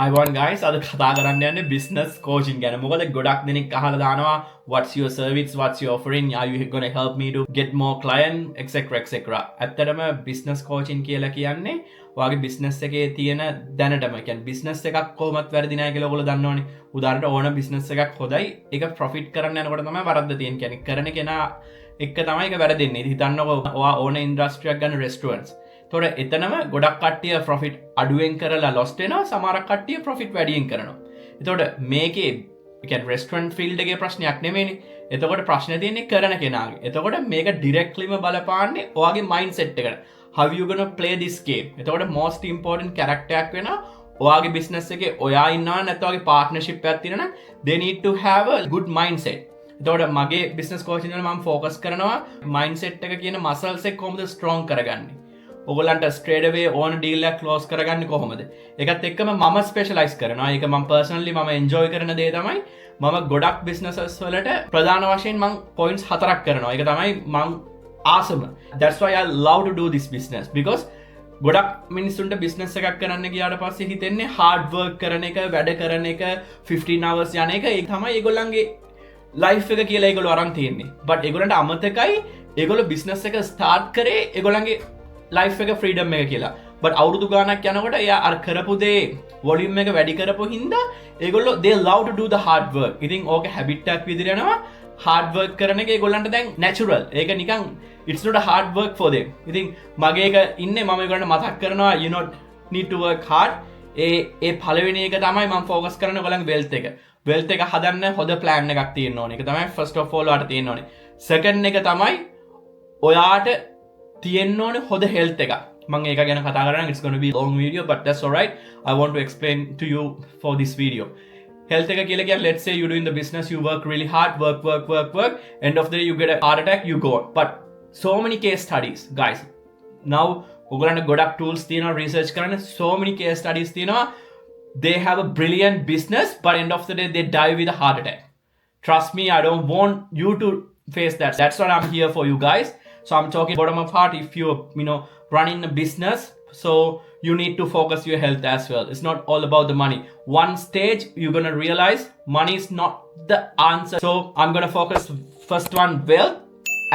Ivan guys අද කතා කරන්න යන්නේ බිස්නස් කෝචින් ගැන. මොකද ගොඩක් දෙනෙක් අහලා දානවා what's your service, what's your offering, are you going to help me to get more client etc. ඇත්තටම බිස්නස් කෝචින් කියලා කියන්නේ ඔයාගේ බිස්නස් එකේ තියෙන දැනටම කියන්නේ බිස්නස් එකක් කොහොමත් වැරදි නැහැ කියලා ඔයගොල්ලෝ දන්නවනේ. උදාහරණට ඕන බිස්නස් එකක් හොදයි ඒක ප්‍රොෆිට් කරන්න යනකොට තමයි වරද්ද තියෙන්නේ. කියන්නේ කරන කෙනා එක්ක තමයි ඒක වැරදෙන්නේ. හිතන්නකෝ ඔයා ඕන ඉන්ඩස්ට්‍රියක් ගන්න රෙස්ටුරන්ට්ස්. තොර එතනම ගොඩක් කටිය ප්‍රොෆිට් අඩුවෙන් කරලා ලොස්ටෙන සමරක් කටිය ප්‍රොෆිට් වැඩියෙන් කරනවා. එතොට මේකේ රෙස්ටරන් ෆිල්ඩගේ ප්‍රශ්නයක් නෙමේනි. එතකොට ප්‍රශ්න තියන්නේ කරන කෙනගේ. එතකොට මේක ඩිරෙක්ලිම බලපාන්නේ ඔයාගේ මයින් සෙට් එකට. how you gonna play this game. එතකොට most important characterයක් වෙන ඔයාගේ බිස්නස් එකේ ඔයා ඉන්නවා නැත්නම් ඔයාගේ පාර්ට්නර්ෂිප් එකක් තියෙනවා නම් they need to have a good mindset. එතකොට මගේ බිස්නස් කෝචින් වල මම ෆෝකස් කරනවා මයින්ඩ්සෙට් එක කියන මසල්ස් එක කොහොමද ස්ට්‍රෝං කරගන්නේ. ඔගලන්ට ස්ට්‍රේඩවේ ඕන ඩීල්ලක් ක්ලෝස් කරගන්න කොහොමද. එකත් එක්කම මම ස්පේෂලයිස් කරනවා. ඒක මම පර්සනලි මම එන්ජොයි කරන දේ තමයි මම ගොඩක් බිස්නසස් වලට ප්‍රධාන වශයෙන් මං පොයින්ට්ස් 4ක් කරනවා. ඒක තමයි මං ආසම. That's why I love to do this business because ගොඩක් මිනිස්සුන්ට බිස්නස් එකක් කරන්න ගියාට පස්සේ හිතෙන්නේ hard work කරන එක, වැඩ කරන එක, 15 hours යන එක. ඒක තමයි ඒගොල්ලන්ගේ ලයිෆ් එක කියලා ඒගොල්ලෝ අරන් තියෙන්නේ. but ඒගොල්ලන්ට අමතකයි ඒගොල්ලෝ බිස්නස් එක ස්ටාර්ට් කරේ ඒගොල්ලන්ගේ ලයිෆ් එක ෆ්‍රීඩම් එක කියලා. but අවුරුදු ගානක් යනකොට එයා අර කරපු දේ වොලියුම් එක වැඩි කරපු හින්දා ඒගොල්ලෝ they love to do the hard work. ඉතින් ඕක හැබිට් එකක් විදිහට යනවා. hard work කරන එක ඒගොල්ලන්ට දැන් natural. ඒක නිකන් it's not a hard work for them. ඉතින් මගේ එක ඉන්නේ මම ඒගොල්ලන්ට මතක් කරනවා you not need to work hard. ඒ පළවෙනි එක තමයි මම ફોකස් කරන්නේ ඔයගොල්ලන්ගේ wealth එක. wealth එක හදන්න හොඳ plan එකක් තියෙන්න ඕනේ. ඒක තමයි first of all ඔයාලට තියෙන්න ඕනේ. second එක තමයි ඔයාට තියෙන්න ඕනේ හොඳ health එක. මම ඒක ගැන කතා කරනවා. It's going to be a long video but that's alright. I want to explain to you for this video. health එක කියලා කියන්නේ let's say you doing the business, you work really hard, work, end of the day you get a heart attack, you go. but so many case studies guys. now ඔයගොල්ලන්ට ගොඩක් tools තියෙනවා research කරන්න. so many case studies තියෙනවා. they have a brilliant business but end of the day they die with a heart attack. Trust me, I don't want you to face that. That's what I'm here for you guys. So I'm talking bottom of heart. If you're running a business, so you need to focus your health as well. It's not all about the money. One stage you're gonna realize money is not the answer. So I'm gonna focus first one wealth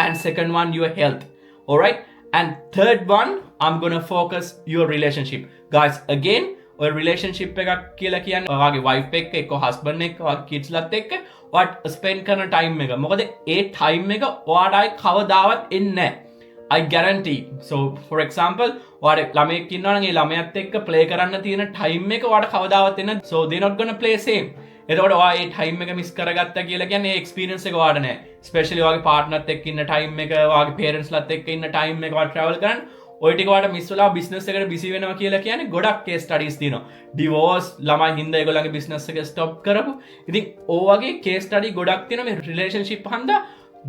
and second one your health. All right, and third one I'm gonna focus your relationship, guys. Again, ඔය relationship එකක් කියලා කියන්නේ ඔයාගේ wife එක්ක එක්ක husband එක්ක ඔයාගේ kids ලත් එක්ක ඔයාට ස්පෙන්ඩ් කරන ටයිම් එක. මොකද ඒ ටයිම් එක ඔයාට ආයි කවදාවත් එන්නේ නැහැ. I guarantee. So for example, ඔයාට ළමයෙක් ඉන්නවා නම් ඒ ළමයාත් එක්ක ප්ලේ කරන්න තියෙන ටයිම් එක ඔයාට කවදාවත් එන්නේ නැහැ. So they not gonna play same. එතකොට ඔයා ඒ ටයිම් එක මිස් කරගත්තා කියලා කියන්නේ ඒ එක්ස්පීරියන්ස් එක ඔයාට නැහැ. ස්පෙෂලි ඔයාගේ පාර්ට්නර්ත් එක්ක ඉන්න ටයිම් එක, ඔයාගේ පේරන්ට්ස් ලත් එක්ක ඉන්න ටයිම් එක ඔයා ට්‍රැවල් කරන්න ඔය ටික ඔයාලට මිස් වෙලා බිස්නස් එකට බිසි වෙනවා කියලා කියන්නේ ගොඩක් කේස් ස්ටඩීස් තියෙනවා. ඩිවෝර්ස් ළමයි හින්දා ඒගොල්ලන්ගේ බිස්නස් එක ස්ටොප් කරපු. ඉතින් ඕ වගේ කේස් ස්ටඩි ගොඩක් තියෙනවා මේ රිලේෂන්ෂිප් හන්දා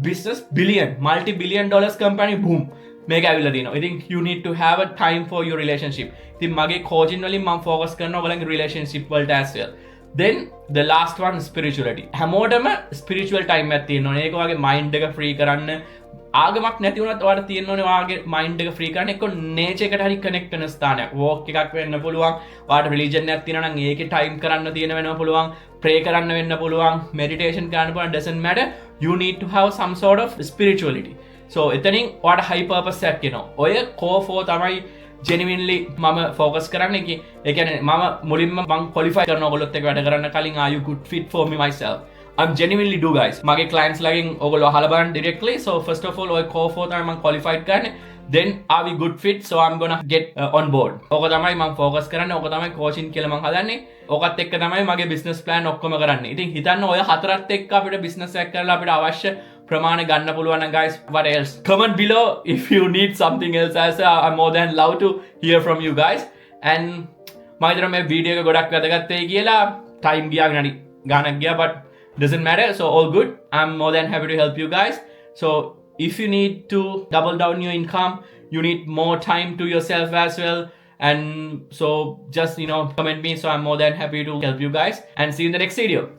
business billion multi billion dollars company boom මේක ඇවිල්ලා තියෙනවා. ඉතින් you need to have a time for your relationship. ඉතින් මගේ කෝචින් වලින් මම ફોකස් කරනවා ඔයගොල්ලන්ගේ රිලේෂන්ෂිප් වලට as well. then the last one spirituality. හැමෝටම spiritual time එකක් තියෙනවා. ඒක ඔයාගේ mind එක free කරන්න ආගමක් නැති වුණත් ඔයාලට තියෙන්න ඕනේ ඔයාගේ මයින්ඩ් එක ෆ්‍රී කරන්න. එක්ක නේචර් එකට හරි කනෙක්ට් වෙන ස්ථානයක්. වෝක් එකක් වෙන්න පුළුවන්. ඔයාලට රිලිජන් එකක් තියෙනවා නම් ඒකේ ටයිම් කරන්න තියෙන වෙනවා පුළුවන්. ප්‍රේ කරන්න වෙන්න පුළුවන්. මෙඩිටේෂන් කරන්න පුළුවන්. doesn't matter. You need to have some sort of spirituality. so එතනින් ඔයාලට high purpose එකක් එනවා. ඔය core 4 තමයි genuinely මම focus කරන්නේ. ඒ කියන්නේ මම මුලින්ම මම qualify කරන ඔයගොල්ලොත් එක්ක වැඩ කරන්න කලින් are you good fit for me myself. I'm genuinely do guys. මගේ clients ලගෙන් ඔයගොල්ලෝ අහලා බලන්න directly. So first of all ඔය core 4 තමයි මම qualified කරන්නේ. then are we good fit, so I'm gonna get on board. ඕක තමයි මම focus කරන්නේ. ඕක තමයි coaching කියලා මම හදන්නේ. ඕකත් එක්ක තමයි මගේ business plan ඔක්කොම කරන්නේ. ඉතින් හිතන්න ඔය හතරත් එක්ක අපිට business එකක් කරලා අපිට අවශ්‍ය ප්‍රමාණය ගන්න පුළුවන් නම් guys, what else? Comment below if you need something else. I'm more than love to hear from you guys. and මම හිතනවා මේ වීඩියෝ එක ගොඩක් වැදගත් වෙයි කියලා. time ගියා විනාඩි ගානක් ගියා but doesn't matter, so all good. I'm more than happy to help you guys. So if you need to double down your income, you need more time to yourself as well, and so just comment me, so I'm more than happy to help you guys, and see you in the next video.